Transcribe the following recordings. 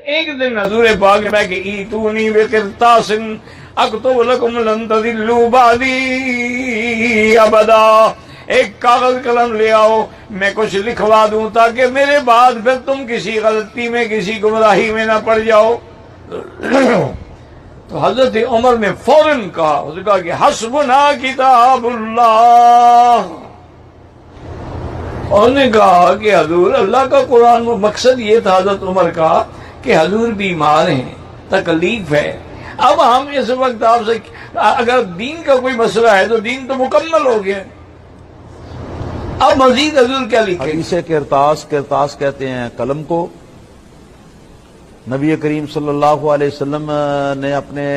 ایک دن حضور پاک میں کہ ایتونی بقرطاس اکتب لکم لن تضلوا بعدی ابدا، ایک کاغذ قلم لے آؤ، میں کچھ لکھوا دوں تاکہ میرے بعد پھر تم کسی غلطی میں کسی گمراہی میں نہ پڑ جاؤ۔ تو حضرت عمر نے فوراً کہا، اس نے کہا کہ حسبنا کتاب اللہ۔ اور نے کہا کہ حضور اللہ کا قرآن، مقصد یہ تھا حضرت عمر کا کہ حضور بیمار ہیں، تکلیف ہے، اب ہم اس وقت آپ سے اگر دین کا کوئی مسئلہ ہے تو دین تو مکمل ہو گیا، اب مزید حضور کیا لکھیں؟ حدیث کرتاس کہتے ہیں قلم کو۔ نبی کریم صلی اللہ علیہ وسلم نے اپنے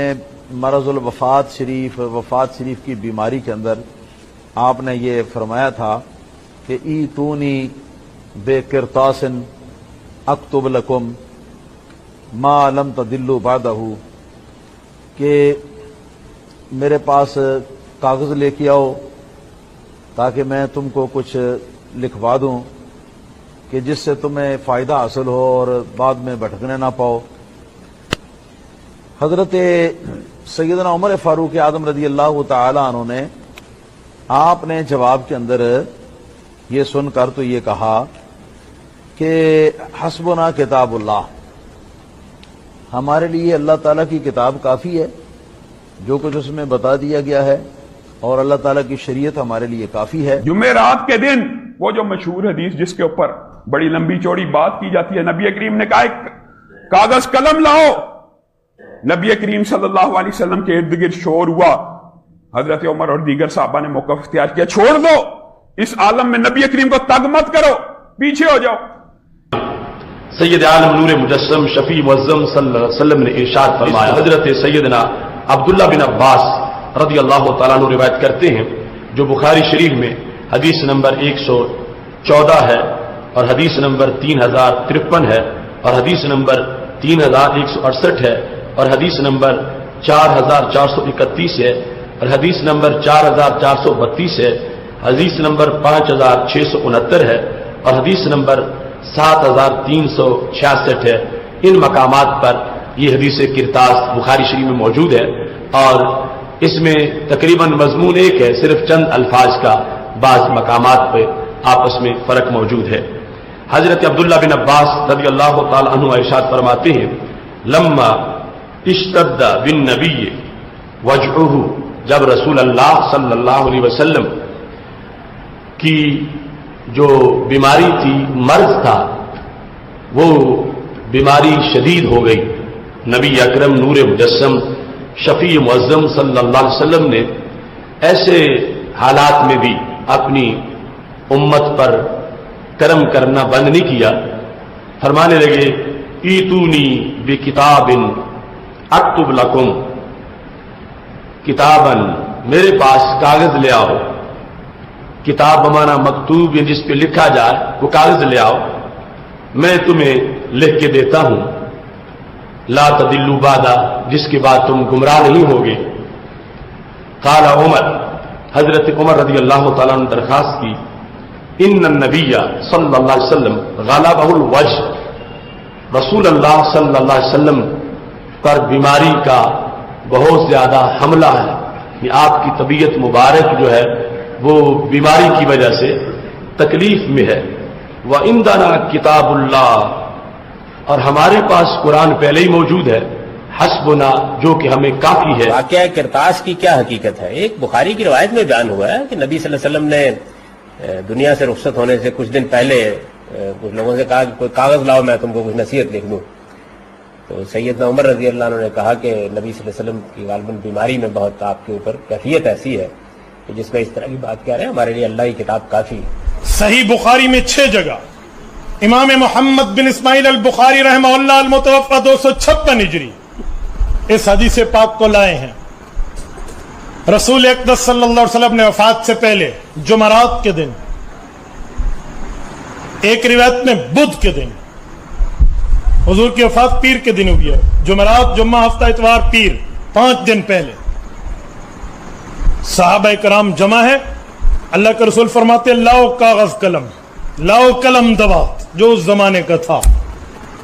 مرض الوفات شریف کی بیماری کے اندر آپ نے یہ فرمایا تھا کہ ایتونی بے کرتاس اکتب لکم ما لم تضلوا بعدہ، کہ میرے پاس کاغذ لے کے آؤ تاکہ میں تم کو کچھ لکھوا دوں کہ جس سے تمہیں فائدہ حاصل ہو اور بعد میں بھٹکنے نہ پاؤ۔ حضرت سیدنا عمر فاروق اعظم رضی اللہ تعالی عنہ نے آپ نے جواب کے اندر یہ سن کر تو یہ کہا کہ حسبنا کتاب اللہ، ہمارے لیے اللہ تعالیٰ کی کتاب کافی ہے، جو کچھ اس میں بتا دیا گیا ہے، اور اللہ تعالیٰ کی شریعت ہمارے لیے کافی ہے۔ جمعرات کے دن وہ جو مشہور حدیث جس کے اوپر بڑی لمبی چوڑی بات کی جاتی ہے، نبی کریم نے کہا ایک کاغذ قلم لاؤ، نبی کریم صلی اللہ علیہ وسلم کے ارد گرد شور ہوا، حضرت عمر اور دیگر صحابہ نے موقف اختیار کیا، چھوڑ دو اس عالم میں نبی کریم کو تگ مت کرو، پیچھے ہو جاؤ۔ سید عالم نور مجسم شفیع معظم صلی اللہ علیہ وسلم نے ارشاد فرمایا، حضرت سیدنا عبداللہ بن عباس رضی اللہ تعالیٰ عنہ روایت کرتے ہیں، جو بخاری شریف میں حدیث نمبر 114 ہے اور حدیث نمبر 3053 ہے اور حدیث نمبر 3168 ہے اور حدیث نمبر 4431 ہے اور حدیث نمبر 4432 ہے، حدیث نمبر 5669 ہے اور حدیث نمبر 7366 ہے۔ ان مقامات پر یہ حدیث کرتاس بخاری شریف میں موجود ہے اور اس میں تقریباً مضمون ایک ہے، صرف چند الفاظ کا بعض مقامات پہ آپس میں فرق موجود ہے۔ حضرت عبداللہ بن عباس رضی اللہ تعالی عنہ ارشاد فرماتے ہیں، لما اشتد بالنبی وجعہ، جب رسول اللہ صلی اللہ علیہ وسلم کی جو بیماری تھی، مرض تھا، وہ بیماری شدید ہو گئی، نبی اکرم نور مجسم شفیع معظم صلی اللہ علیہ وسلم نے ایسے حالات میں بھی اپنی امت پر کرم کرنا بند نہیں کیا، فرمانے لگے ایتونی بکتاب اکتب لکم، کتابن، میرے پاس کاغذ لے آؤ، کتاب بمانا مکتوب، جس پہ لکھا جائے، وہ کاغذ لے آؤ، میں تمہیں لکھ کے دیتا ہوں، لا تضلوا بعدا، جس کے بعد تم گمراہ نہیں ہوگے۔ قال عمر، حضرت عمر رضی اللہ تعالیٰ نے درخواست کی، ان النبی صلی اللہ علیہ وسلم غلبہ الوجع، رسول اللہ صلی اللہ علیہ وسلم پر بیماری کا بہت زیادہ حملہ ہے، کہ آپ کی طبیعت مبارک جو ہے وہ بیماری کی وجہ سے تکلیف میں ہے۔ وَعِنْدَنَا کتاب اللہ، اور ہمارے پاس قرآن پہلے ہی موجود ہے، حسبنا، جو کہ ہمیں کافی ہے۔ واقعہ کرتاس کی کیا حقیقت ہے؟ ایک بخاری کی روایت میں بیان ہوا ہے کہ نبی صلی اللہ علیہ وسلم نے دنیا سے رخصت ہونے سے کچھ دن پہلے کچھ لوگوں سے کہا کہ کوئی کاغذ لاؤ، میں تم کو کچھ نصیحت لکھ دوں۔ تو سیدنا عمر رضی اللہ عنہ نے کہا کہ نبی صلی اللہ علیہ وسلم کی غالباً بیماری میں بہت آپ کے اوپر کیفیت ایسی ہے کہ جس میں اس طرح کی بات کہہ رہے ہیں، ہمارے لیے اللہ کی کتاب کافی ہے۔ صحیح بخاری میں 6 جگہ امام محمد بن اسماعیل البخاری رحمہ اللہ المتوفى 256 ہجری اس حدیث پاک کو لائے ہیں۔ رسول اقدس صلی اللہ علیہ وسلم نے وفات سے پہلے جمعرات کے دن، ایک روایت میں بدھ کے دن، حضور کی وفات پیر کے دن ہوئی ہے، جمعرات، جمعہ، ہفتہ، اتوار، پیر، 5 دن پہلے صحابہ کرام جمع ہے، اللہ کے رسول فرماتے لاؤ کاغذ قلم، لاؤ قلم دوات، جو اس زمانے کا تھا،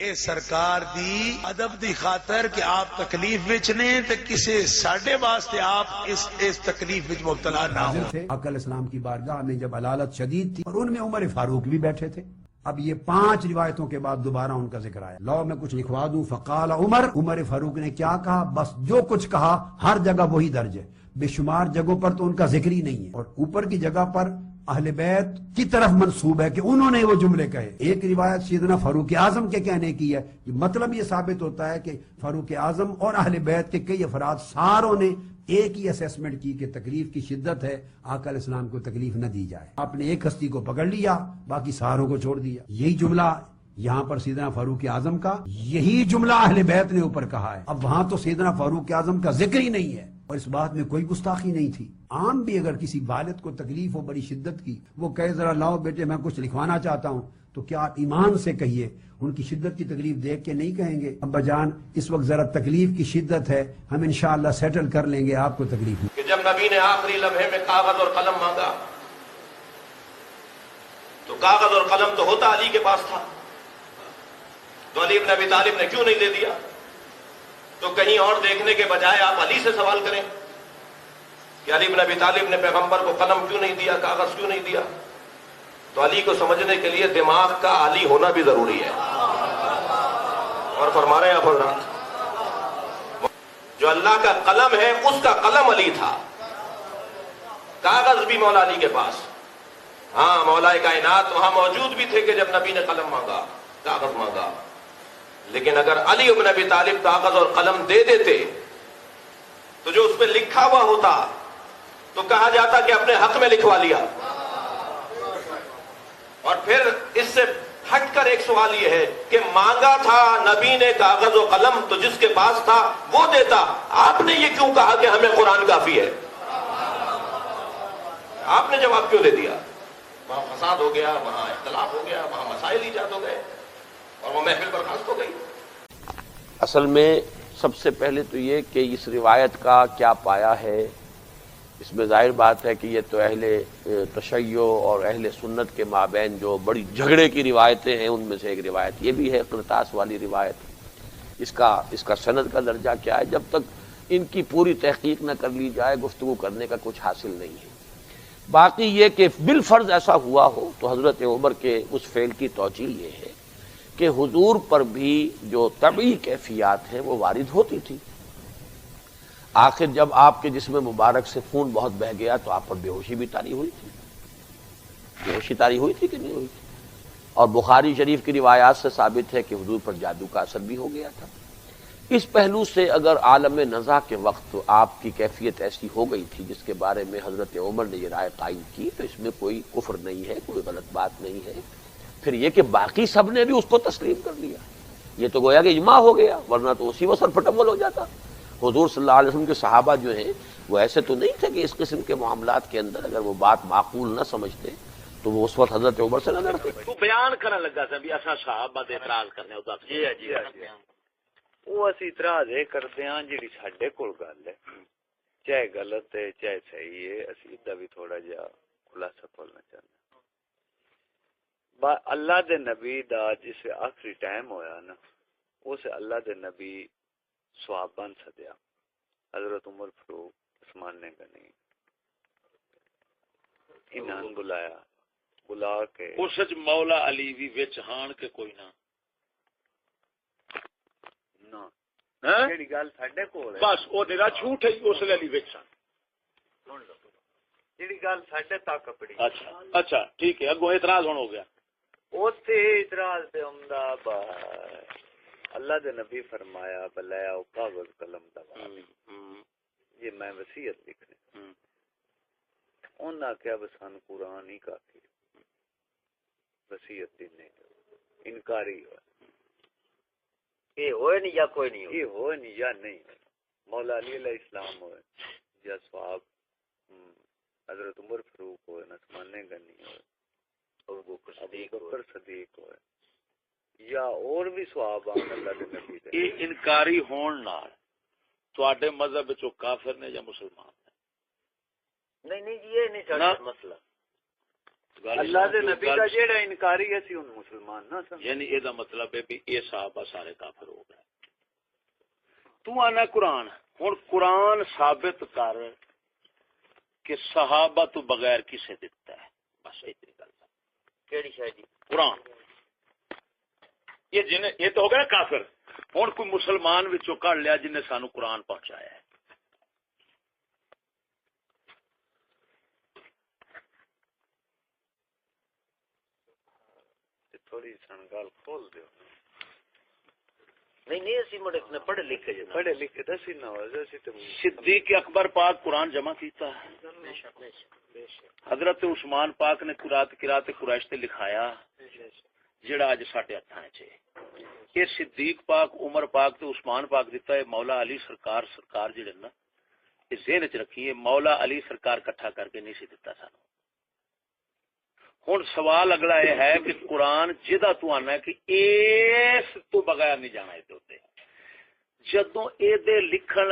اے سرکار دی ادب دی خاطر کہ آپ تکلیف وچ نے تے کسے ساڈے واسطے آپ اس تکلیف وچ مبتلا نہ ہو. تھے آقا علیہ السلام کی بارگاہ میں جب علالت شدید تھی اور ان میں عمر فاروق بھی بیٹھے تھے. اب یہ 5 روایتوں کے بعد دوبارہ ان کا ذکر آیا. لو میں کچھ لکھوا دوں. فقال عمر فاروق نے کیا کہا؟ بس جو کچھ کہا ہر جگہ وہی درج ہے. بے شمار جگہوں پر تو ان کا ذکر ہی نہیں ہے، اور اوپر کی جگہ پر اہل بیت کی طرف منسوب ہے کہ انہوں نے وہ جملے کہے. ایک روایت سیدنا فاروق اعظم کے کہنے کی ہے. مطلب یہ ثابت ہوتا ہے کہ فاروق اعظم اور اہل بیت کے کئی افراد ساروں نے ایک ہی اسیسمنٹ کی کہ تکلیف کی شدت ہے، آقا علیہ السلام کو تکلیف نہ دی جائے. آپ نے ایک ہستی کو پکڑ لیا، باقی ساروں کو چھوڑ دیا. یہی جملہ یہاں پر سیدنا فاروق اعظم کا، یہی جملہ اہل بیت نے اوپر کہا ہے. اب وہاں تو سیدنا فاروق اعظم کا ذکر ہی نہیں ہے، اور اس بات میں کوئی گستاخی نہیں تھی. عام بھی اگر کسی والد کو تکلیف ہو بڑی شدت کی، وہ کہے ذرا لاؤ بیٹے میں کچھ لکھوانا چاہتا ہوں، تو کیا آپ ایمان سے کہیے، ان کی شدت کی تکلیف دیکھ کے نہیں کہیں گے ابا جان اس وقت ذرا تکلیف کی شدت ہے، ہم انشاءاللہ سیٹل کر لیں گے، آپ کو تکلیف نہیں. کہ جب نبی نے آخری لمحے میں کاغذ اور قلم مانگا تو کاغذ اور قلم تو ہوتا علی کے پاس تھا، تو علی بن ابی طالب نے کیوں نہیں دے دیا؟ تو کہیں اور دیکھنے کے بجائے آپ علی سے سوال کریں کہ علی بن ابی طالب نے پیغمبر کو قلم کیوں نہیں دیا، کاغذ کیوں نہیں دیا؟ تو علی کو سمجھنے کے لیے دماغ کا علی ہونا بھی ضروری ہے. اور فرما رہے ہیں آپ حضرات، جو اللہ کا قلم ہے اس کا قلم علی تھا، کاغذ بھی مولا علی کے پاس. ہاں مولا کائنات وہاں موجود بھی تھے کہ جب نبی نے قلم مانگا، کاغذ مانگا، لیکن اگر علی بن ابی طالب کاغذ اور قلم دے دیتے تو جو اس پہ لکھا ہوا ہوتا تو کہا جاتا کہ اپنے حق میں لکھوا لیا. اور پھر اس سے ہٹ کر ایک سوال یہ ہے کہ مانگا تھا نبی نے کاغذ و قلم تو جس کے پاس تھا وہ دیتا، آپ نے یہ کیوں کہا کہ ہمیں قرآن کافی ہے؟ آپ نے جواب کیوں دے دیا؟ وہاں فساد ہو گیا، وہاں اختلاف ہو گیا، وہاں مسائل ایجاد ہو گئے اور وہ محفل برخاست ہو گئی. اصل میں سب سے پہلے تو یہ کہ اس روایت کا کیا پایا ہے، اس میں ظاہر بات ہے کہ یہ تو اہل تشیع اور اہل سنت کے مابین جو بڑی جھگڑے کی روایتیں ہیں ان میں سے ایک روایت یہ بھی ہے، قرطاس والی روایت. اس کا سند کا درجہ کیا ہے، جب تک ان کی پوری تحقیق نہ کر لی جائے گفتگو کرنے کا کچھ حاصل نہیں ہے. باقی یہ کہ بالفرض ایسا ہوا ہو تو حضرت عمر کے اس فعل کی توجیہ یہ ہے کہ حضور پر بھی جو طبعی کیفیات ہیں وہ وارد ہوتی تھی. آخر جب آپ کے جسم مبارک سے خون بہت بہہ گیا تو آپ پر بے ہوشی بھی طاری ہوئی تھی. بے ہوشی طاری ہوئی تھی کہ نہیں ہوئی تھی؟ اور بخاری شریف کی روایات سے ثابت ہے کہ حضور پر جادو کا اثر بھی ہو گیا تھا. اس پہلو سے اگر عالم نزا کے وقت آپ کی کیفیت ایسی ہو گئی تھی جس کے بارے میں حضرت عمر نے یہ رائے قائم کی تو اس میں کوئی کفر نہیں ہے، کوئی غلط بات نہیں ہے. پھر یہ کہ باقی سب نے بھی اس کو تسلیم کر لیا، یہ تو گویا کہ اجماع ہو گیا، ورنہ تو اسی وقت پٹمول ہو جاتا. حضور صلی اللہ علیہ وسلم کے صحابہ جو ہیں وہ ایسے تو نہیں تھے کہ اس قسم کے معاملات کے اندر اگر وہ بات معقول نہ سمجھتے تو وہ اس وقت حضرت عمر سے نہ لڑتے. تو بیان کرنے لگا تھا بھی اساں صحابہ دے اعتراض کرنے ہوتا جی وہ اسی اعتراض یہ کرتے ہیں جیڑی ساڈے کول گل ہے چاہے غلط ہے چاہے صحیح ہے اسی دا بھی تھوڑا جہا خلاصہ کھولنا چاہتے ہیں. اللہ دے نبی دا جس آخری ٹائم ہویا نا اس اللہ دے نبی صحابان سدیا، حضرت عمر فاروق عثمان نے گنی انہاں بلایا، بلا کے اس مولا علی بھی وچ ہان کے کوئی نہ جیڑی گل ساڈے کول ہے بس او نرا جھوٹ ہے، اس علی وچ سن جیڑی گل ساڈے تک پڑی. اچھا ٹھیک ہے، اگوں اعتراض ہون ہو گیا. اوتھے اعتراض تے عمدہ اللہ دے نبی فرمایا بلایا او کاغذ قلم دا یہ میں وصیت لکھنے انہاں کیا بسان قرآن ہی کافی وصیت دینے انکاری ہوا یہ ہوئے نہیں یا کوئی نہیں یہ ہوئے نہیں یا نہیں مولا علی علیہ السلام ہوئے یا صحاب حضرت عمر فاروق ہوئے عثمان غنی ہوئے ابو بکر صدیق ہوئے یا اور بھی صحابہ اللہ دے نبی دے یہ انکاری ہون نال تواڈے مذہب وچ کافر نے یا مسلمان نے؟ نہیں یہ نہیں چاہتا مسئلہ. اللہ دے نبی دا جیڑا انکاری ہے سی ان مسلمان نہ سمجھ، یعنی یہ مطلب ہے بھی یہ صحابہ سارے کافر ہو گئے. تو آنا قرآن ہوں قرآن ثابت کر کہ صحابہ تو بغیر کسے دیتا ہے، بس اتنی گل. کیڑی شے دی؟ قرآن یہ تو ہو گیا کافر. ہوں کوئی مسلمان وچوں کڈ لیا جن نے سانو قرآن پہنچایا ہے. تھوڑی سن گل کھول دیو. نہیں اسی مڑے پڑھے لکھے جے پڑھے لکھے دسی نہ ہو اسی تے صدیق اکبر پاک قرآن جمع کیتا ہے. حضرت عثمان پاک نے قرات قریش تے لکھایا جڑا اج ساڈے ہتھاں وچ ہے. یہ صدیق پاک عمر پاک تے عثمان پاک دیتا ہے مولا علی سرکار جڑے نا یہ ذہن وچ رکھیے مولا علی سرکار کٹھا کر کے نہیں سی دیتا سانو. ہوں سوال اگلا یہ ہے کہ قرآن جہاں تو آنا ہے کہ اس تو بغیر نہیں جانا یہ جدوں لکھن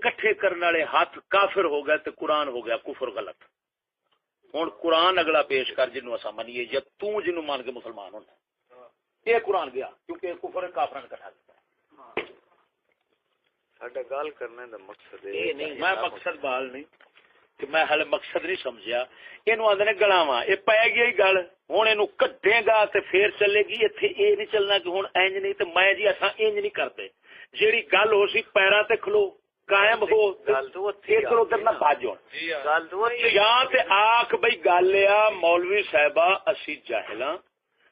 کٹھے کرنے والے ہاتھ کافر ہو گئے تو قرآن ہو گیا کفر غلط. ہوں قرآن اگلا پیش کر جنوں اسا منیے یا جنوں مان کے مسلمان ہونا یہ قرآن گیا کیونکہ کفر کافر نے کٹھا دیتا. ساڈا گل کرنے دا مقصد میں مقصد بال نہیں کہ میں ہلے مقصد نہیں سمجھیا. یہ آدھے گلاوا یہ پی گئی گل ہوں یہ کٹے گا تو پھر چلے گی. اتنے یہ نہیں چلنا کہ ہوں اینج نہیں تو میں جی اصا اینج نہیں کرتے. جیڑی گل ہو سی پیروں تے کھلو قائم ہو ادھر ادھر نہ بھاج ہو یا آخ بھائی گل آ مولوی صاحبہ اسی جاہلاں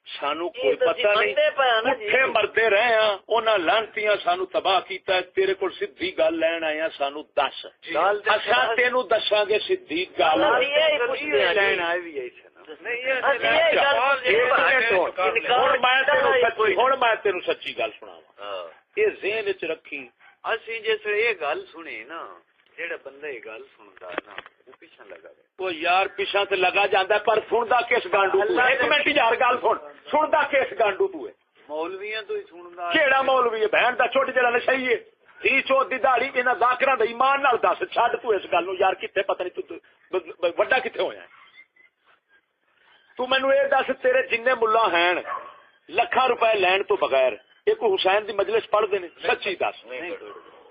سانو کوئی پتہ نہیں پٹھے مردے رہے ہاں انہاں لعنتیاں سانو تباہ کیتا ہے. تیرے کول سیدھی گل لین آئے ہاں سانو دس اساں تینوں دساں گے سیدھی گل لین آئے بھی ہن میں تینوں سچی گل سناواں یہ ذہن وچ رکھی. اسی جس یہ گل سنی نا جیڑا بندہ یہ گل سندا نا وہ پیچھے لگا رہے وہ یار پیچھے تے لگا جاندا پر سندا کس گانڈو تو ایک منٹ یار گل سندا کس گانڈو تو ہے مولویاں تو ہی سندا کیڑا مولوی ہے بہن دا چھوٹ جڑا نشئی ہے تھی چوت دی داڑھی انہاں ذاکراں دا ایمان نال دس چھڈ تو اس گل نو یار کتے پتہ نہیں تو بڑا کتے ہویا ہے. تو مینوں اے دس تیرے جننے ملا ہیں لکھاں روپے لین تو بغیر ایک حسین دی مجلس پڑھدے نے سچی دس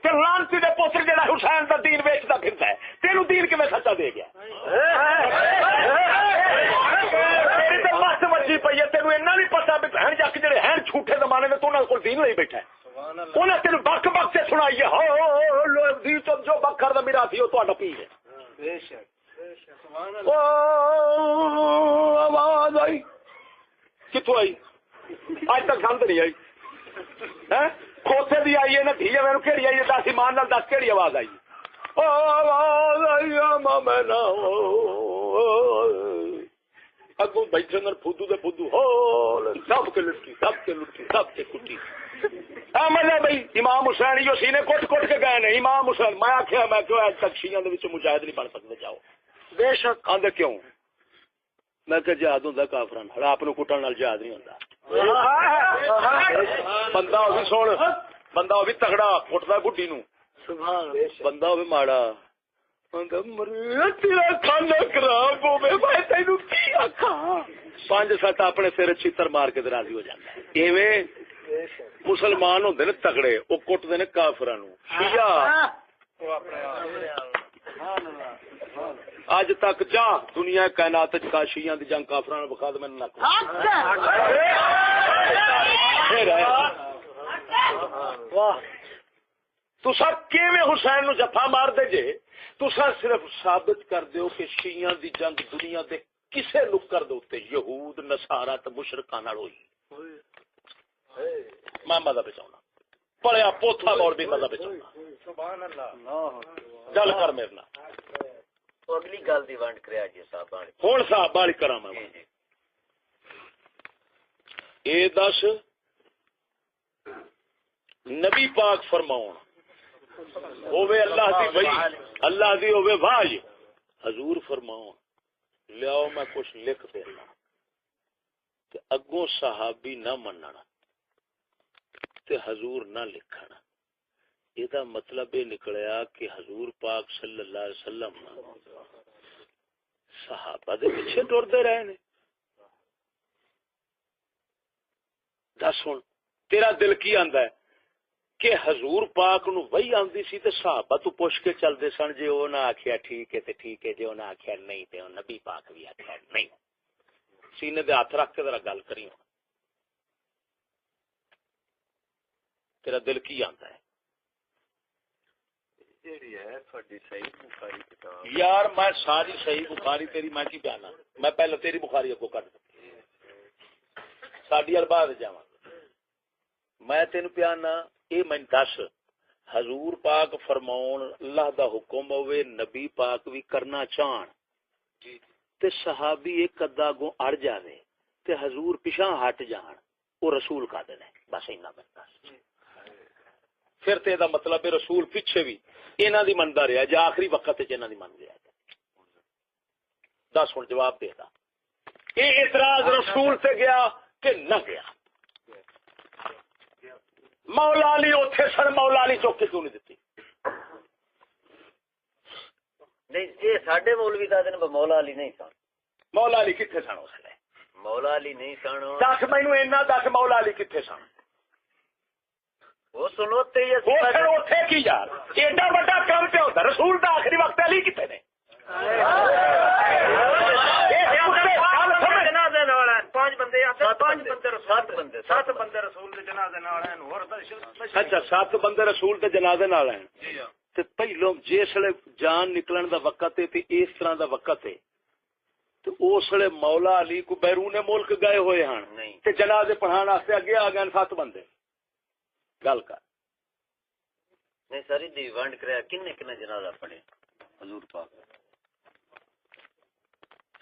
کہ لانتی دے پوتر جڑا حسین دا دین ویچدا پھردا ہے تینوں دین کیویں سچا دے گیا؟ تیری تے مست مرضی پئی ہے تینوں اینا نہیں پتہ بھی بہن جک جڑے ہیں جھوٹے زمانے دے تو انہاں کول دین لئی بیٹھا ہے. انہاں تینوں بک بک سے سنائی ہے ہو لوگ دی تو جو بکر دا میرا سی او تہاڈا پی ہے. بے شک سبحان اللہ. آواز آئی کتوں آئی اج تک سمجھ نہیں آئی کھوتے دی آئی ہے نا دھی میرے کہڑی آئی ہے دس ایمان نال دس کہڑی آواز آئی آواز آئی اگوں بیٹھے نر فدو دے فدو سب کے لٹکی سب کے لٹکی سب کے کٹی مزہ بھائی امام حسین جو سینے کٹ کٹ کے گئے نے امام حسین میں آخیا میں کیوں اج تک شیعہ دے وچ مجاہد نہیں بن سکتے جاؤ بے شک آندے کیوں میں کہ جہاد ہوندا کافراں نال آپ نوں کٹن نال جہاد نہیں ہوندا. بندہ بھی سن بندہ بھی تگڑا کٹتا بڈی نو بندہ بھی ماڑا کھانا خراب ہوے میں تینوں کی آکھاں 5-7 اپنے سر چھتر مار کے راضی ہو جاتا ہے. ایویں مسلمان ہوندے نے تگڑے وہ کٹدے نے کافراں نو. اج تک جا دنیا کائنات کا شیعہ دی جنگ کافراں نال بخا دے میں نہ تسا کیویں حسین نو جفا مار دے جے تسا صرف ثابت کر دیو کہ شیعہ دی جنگ دنیا دے کسے نکر دے اوتے یہود نصارا تے مشرکاں نال ہوئی. میں مذہب بچاؤنا پڑھیا پوتھا اور بھی مذہب بچاؤنا. سبحان اللہ گل کر میرے نال اگلی گل دی وانڈ کریا جی صاحب ہن صاحب والی کراں میں اے دس نبی پاک فرماؤں ہوے اللہ دی وحی اللہ دی ہوے واج حضور فرماؤں لیاؤ میں کچھ لکھ دینا تے اگوں صحابی نہ مننا تے حضور نہ لکھنا. یہ مطلب یہ نکلیا کہ حضور پاک صلی اللہ علیہ وسلم صحابہ دے پیچھے ٹرتے رہے نے دس ہن تیرا دل کی آندا ہے کہ حضور پاک نو وہی آندی سی تے صحابہ تو پوچھ کے چلدے سن، جے او نہ آکھیا ٹھیک ہے تے ٹھیک ہے، جے او نہ آکھیا نہیں تے نبی پاک بھی آکھیا نہیں. سینے دے ہاتھ رکھ کے ذرا گل کری، تیرا دل کی آندا ہے؟ یار میں ساری صحیح بخاری تیری میں کی بیانا، میں پہلے تیری بخاری اگوں کٹ ساڈی ارباد جاواں. میں تین پیانا اے میں دس حضور پاک فرماؤن اللہ دا حکم ہوئے نبی پاک بھی کرنا چاہن تے صحابی ایک ادا گو اڑ جاوے تے حضور پیچھے ہٹ جان، وہ رسول کا دن ہے. بس اینا میں دس. پھر تے دا مطلب ہے رسول پیچھے بھی انہاں دی مندا رہیا جا آخری وقت تے انہاں دی من گیا. دس ہن جواب دے دا اے اعتراض رسول تے گیا کہ نہ گیا؟ مولا علی اوتھے سن، مولا علی چوک کے کیوں نہیں دتی؟ نہیں جی ساڈے مولوی دا دن مولا علی نہیں سن. مولا علی کتھے سن اس لیے؟ مولا علی نہیں سن. دس مینوں اینا دس مولا علی کتھے سن؟ وہ سنوتے ہی اوتھے کی یار ایڈا بڑا کام پہ ہوتا رسول دا آخری وقت علی کتنے نے؟ اچھا 7 بندے رسول دے جنازے نال ہیں تے پہلو جسلے جان نکلن دا وقت ہے تے اس طرح دا وقت ہے تے اس ویلے مولا علی کو بیرون ملک گئے ہوئے ہیں تے جنازے پڑھان واسطے اگے آ گئے 7 بندے. گل کر نہیں ساری دی ونڈ کریا کنے کنے جنازہ پڑھے حضور پاک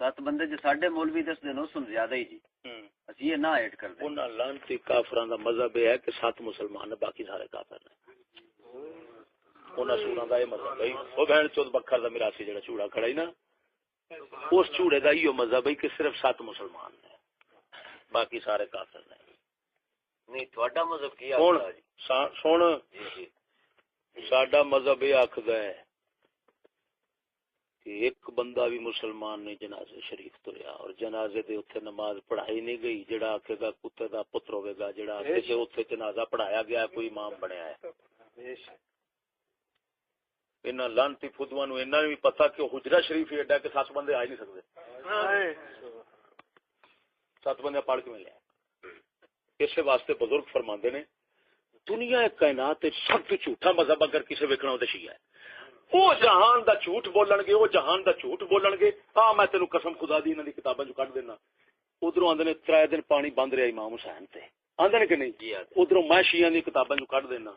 7 بندے جو ساڈے مولوی دس دن اس زیادہ ہی جی اسی یہ نہ ایڈ کر دیں. انہاں لعنتی کافراں دا مذہب ہے کہ 7 مسلمان باقی سارے کافر نے. انہاں سوراں دا یہ مذہب ہے او بہن چود بکھر دا میراثی جڑا چوڑا کھڑا ہی نا اس چوڑے دا ایو مذہب ہے کہ صرف 7 مسلمان نے باقی سارے کافر نے. نہیں تھوڑا مذہب کی سن ساڈا مذہب یہ آخد ہے کہ ایک بندہ بھی مسلمان نہیں جنازے شریف تریا اور جنازے دے اتنے نماز پڑھائی نہیں گئی. جڑا آکھے گا کتے دا پتر ہوے گا، جڑا آکھے کہ اتنے جنازہ پڑھایا گیا ہے کوئی امام بنیا ہے. انہاں لعنتی فدواں نوں انہاں بھی پتہ کہ حجرہ شریف ہی ایڈا کہ 7 بندے آ نہیں سکتے. 7 بندے پڑھ کے ملے. اس واسطے بزرگ فرماندے نے دنیا کائنات سب تو جھوٹا مذہب اگر کسی ویکھنا ہو تے شیعہ ہے. وہ جہان دا جھوٹ بولن گے، وہ جہان دا جھوٹ بولن گے. ہاں میں تینوں قسم خدا دی انہاں دی کتاباں چوں کڈ دینا. ادھروں آندے نے 3 دن پانی بند رہا امام حسین تے آندے نے کہ نہیں. ادھروں میں شیعہ دی کتاباں چوں کڈ دینا.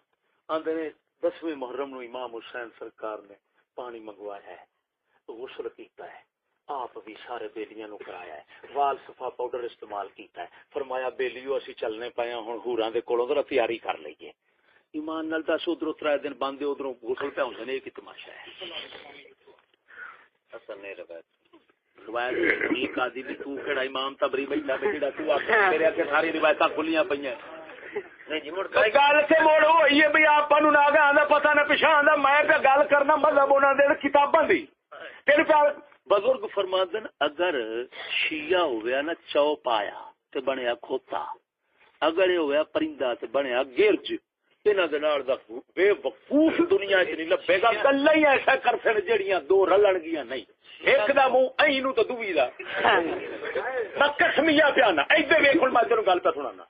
آندے نے 10ویں محرم نو امام حسین سرکار نے پانی منگوایا ہے، غسل کیتا ہے، آپ بھی سارے بیلیاں نو کرایا ہے، وال صفا پاؤڈر استعمال کیتا ہے. فرمایا بیلیو اسی چلنے پے ہوں ہوراں دے کولوں ذرا تیاری کر لئیے. ایمان نال دس ادھروں 3 دن بند ادھروں غسل پہ ہوندے نے. یہ کی تماشا ہے؟ اصل نہیں روایت ایک آدھی بھی تو کیڑا امام تبری بیٹھا تے جڑا تو آکھ میرے اگے ساری روایتاں کھلیاں پئیاں. نہیں جی مڑ گل تے موڑ ہوئی ہے بھی آپاں نوں نہ آندا پتہ نہ پیچھے آندا. میں تے گل کرنا مذہب انہاں دے کتاباں دی. تیرے پاس بزرگ فرماندن اگر شیعہ ہویا نا چو پایا تے بنیا کھوتا، اگر یہ ہویا پرندہ تے بنیا گرج. انہاں دے نال دا بے وقوف دنیا وچ نہیں لبے گا. گلاں ہی ایسا کرسن جڑیاں دو رلن گیاں نہیں. ایک دا منہ ایں نو تے دووی دا. میں قسمیہ پیانا ایدے ویکھ ہن میں تینوں گل پہ سنانا.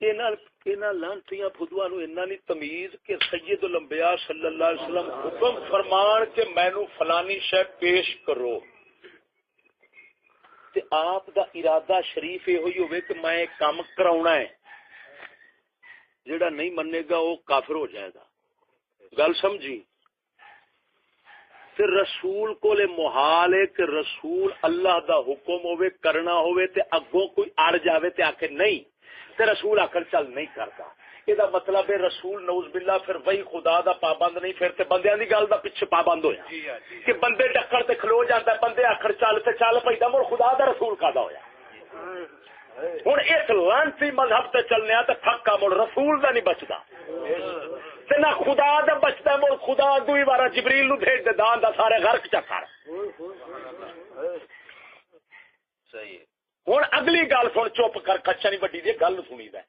انہاں لعنتیاں فدواں نوں انہاں نہیں تمیز کہ سید الانبیاء صلی اللہ علیہ وسلم حکم فرمان کہ مینوں فلانی شے پیش کرو تے آپ دا ارادہ شریف یہ ہوئی ہوئے کہ میں کام کراؤنا ہے. جڑا نہیں منے گا وہ کافر ہو جائے گا. گل سمجھی؟ تے رسول کو لے محال ہے کہ رسول اللہ دا حکم ہوئے کرنا ہوئے تے اگوں کوئی اڑ جاوے تے آکے نہیں تے رسول آکر چل نہیں کرتا. یہ مطلب ہے رسول نعوذ باللہ پھر وہی خدا دا پابند نہیں، پھر تے بندیاں دی گل دا پیچھے پابند ہویا کہ بندے ڈکر تے کھلو جاتا ہے، بندے آخر چل تے چل پیدا مڑ خدا دا رسول کا دا ہویا. ہوں اس لعنتی مذہب تے چلنے تے تھکا مڑ رسول دا نہیں بچدا تے نہ خدا دا بچدا. مڑ خدا دوئی بار جبریل نو بھیج دے دان دا سارے غرق چا کر. صحیح ہے. ہوں اگلی گل سن، چپ کر کچا نہیں وڈی دی گل سنی دا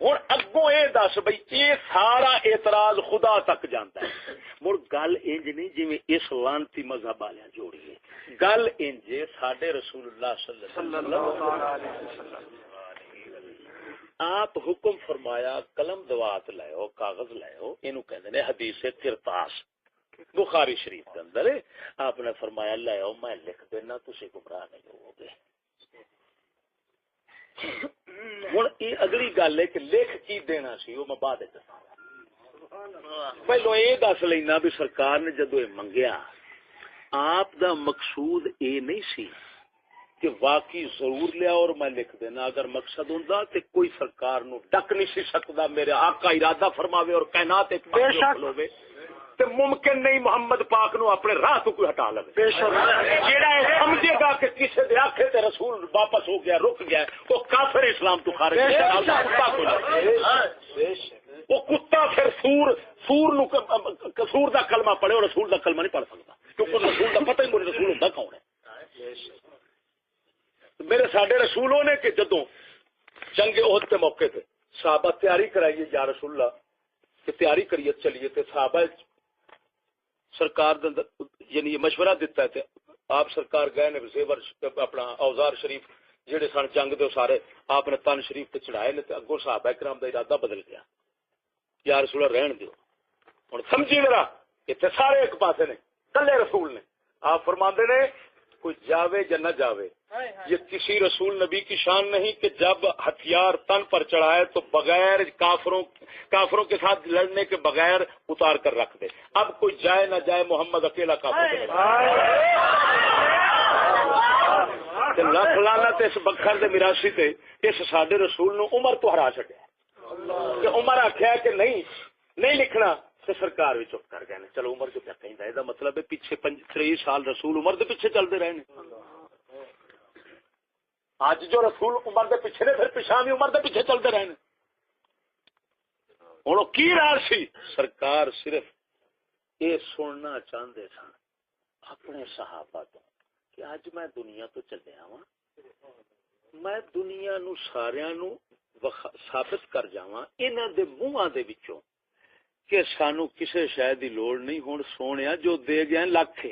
ہوں اگوں یہ دس بھائی یہ سارا اعتراض خدا تک جانتا ہے. مڑ گل انج نہیں جی اس لانتی مذہب والے جوڑیے، گل انج ساڈے رسول اللہ صلی اللہ علیہ وسلم آپ حکم فرمایا قلم دوات لائو کاغذ لائو، اینو کہندے نے حدیث کرتاس بخاری شریف کے اندر آپ نے فرمایا لائو میں لکھ دینا تسی گمراہ نہیں ہوو گے. ہوں یہ اگلی گل ہے کہ لکھ کی دینا سی وہ میں بعد پہلو یہ دس لینا بھی سرکار نے جدو یہ منگیا آپ دا مقصود یہ نہیں سی کہ واقعی ضرور لیا اور میں لکھ دینا. اگر مقصد ہوندا تے کوئی سرکار نو ڈک نہیں سی سکدا، میرے آقا ارادہ فرماوے اور کائنات ایک ہوے تے ممکن نہیں محمد پاک نو اپنے راہ تو کوئی ہٹا لے. جیڑا سمجھے گا کہ کسی دے آکھے تے رسول واپس ہو گیا رک گیا وہ کافر اسلام تو خارج ہے. وہ کتا پھر سور نو سور دا کلمہ پڑھے اور رسول دا کلمہ نہیں پڑھ سکتا کیونکہ رسول دا پتہ ہی کوئی رسول ہوندا کون ہے. میرے ساڈے رسولوں نے کہ جدوں جنگ احد کے موقع تے صحابہ تیاری کرائیے یا رسول اللہ کہ تیاری کریے چلیے تے صحابہ سرکار یعنی یہ مشورہ دیتا ہے تے آپ سرکار گئے نے زیور اپنا اوزار شریف جہے سن جنگ دے سارے آپ نے تن شریف تے چڑھائے نے تے اگوں صحابہ کرام دا ارادہ بدل گیا یا رسول اللہ رہن دیو. ہن سمجھی ذرا اتنے سارے ایک پاسے نے کلے رسول نے آپ فرماندے نے کوئی جاوے یا نہ جاوے یہ کسی رسول نبی کی شان نہیں کہ جب ہتھیار تن پر چڑھائے تو بغیر کافروں کے ساتھ لڑنے کے بغیر اتار کر رکھ دے. اب کوئی جائے نہ جائے محمد اکیلا کافر لکھ لعنت اس بکھر دے میراثی تے اس ساڈے رسول نو عمر تو ہرا چھڈیا کہ عمر آخیا کہ نہیں لکھنا تو سرکار بھی چپ کر گئے. چلو عمر جو کیا کہیں یہ مطلب ہے پیچھے 3 سال رسول عمر دے پیچھے چلتے رہے ہیں. آج جو رسول عمر دے پیچھے نے پھر پیچھا بھی عمر دے پیچھے چلتے رہے ہیں. ہوں کی راز سی سرکار صرف یہ سننا چاہتے سن اپنے صحابہ تو کہ اج میں دنیا تو چلیا وا میں دنیا نو سارا نو ثابت کر جاواں انہاں دے منہاں دے وچوں کہ سانو کسے شے دی لوڑ نہیں. ہن سونیا جو دے گئے لکھ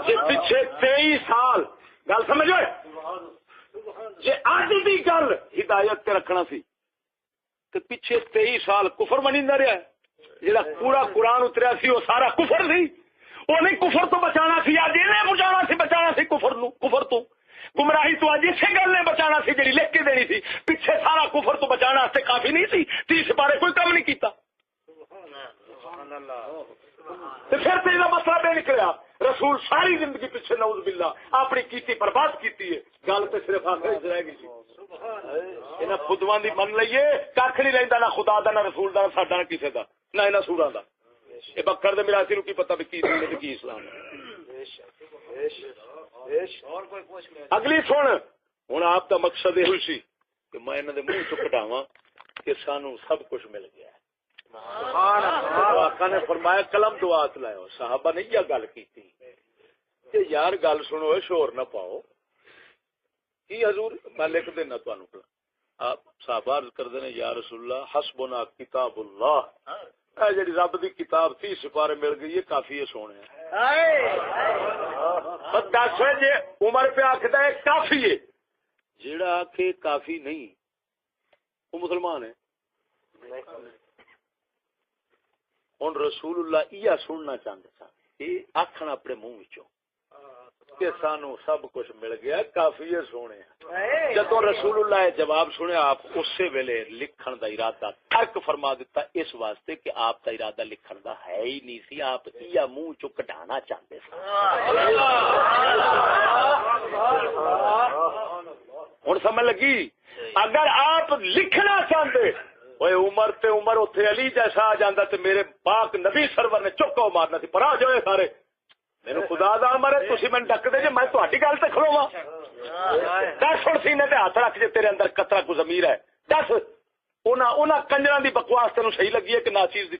جے پیچھے 23 سال گل سمجھو جے اج دی گل ہدایت تے رکھنا سی تے پیچھے 23 سال کفر منیندا رہیا جڑا پورا قرآن اتریا سی وہ سارا کفر سی. وہ نہیں کفر تو بچانا سی اج انہیں بچانا سی بچانا سی کفر تو گمراہی تو اج اسی گل نے بچانا سی جڑی لکھ کے دینی سی. پیچھے سارا کفر تو بچانا واسطے کافی نہیں سی 30 بارے کوئی کم نہیں کیتا. پھر تو یہ مطلب یہ نکلیا رسول ساری زندگی پیچھے نعوذ باللہ اپنی کیتی برباد کیتی ہے. گل تو صرف آخر رہ گئی سی انہاں خودواں دی من لئیے کھ نہیں رہندا نہ خدا دا نہ رسول دا نہ ساڈا نہ کسے دا نہ انہاں سوراں دا. یہ بکر دے میراثی نو کی پتہ بھی کی دین تے کی اسلام ہے. اگلی سن ہوں آپ کا مقصد یہ سی کہ میں انہوں نے منہ چ کٹاواں کہ سانو سب کچھ مل گیا ہے. آقا نے فرمایا قلم دوات لائو. صحابہ نے یہ گل کی کہ یار گل سنو شور نہ پاؤ کی حضور میں لکھ دینا تمہوں آپ صحابہ عرض کرتے ہیں یا رسول اللہ حسبنا کتاب اللہ جی رب دی کتاب 30 سپارے مل گئی ہے کافی ہے سونے دس جی عمر پہ آخر ہے کافی ہے جیڑا آخے کافی نہیں وہ مسلمان ہے. ہوں رسول اللہ یہ سننا چاہتے سن یہ آخر اپنے منہ وچوں کہ سانو سب کچھ مل گیا کافی ہے سونے. جدو رسول اللہ جواب سنے آپ اسی ویلے لکھن دا ارادہ ترک فرما دیتا اس واسطے کہ آپ دا ارادہ لکھن دا ہے ہی نہیں سی. آپ یہ منہ چو کٹانا چاہتے سن. ہوں سمجھ لگی اگر آپ لکھنا چاہتے عمر تے عمر اتنے علی جیسا آ جاتا تے میرے پاک نبی سرور نے چوکو مارنا سی. پر آ جائے سارے میرے خدا دا امر ہے تسی میں ڈک دے جے میں تہاڈی گل تے کھلواں. دس ہن سینے تے ہاتھ رکھ جے تیرے اندر قطرہ کو ضمیر ہے. دس انہاں کنجراں دی بکواس تینوں صحیح لگی ہے کہ ناچیز دی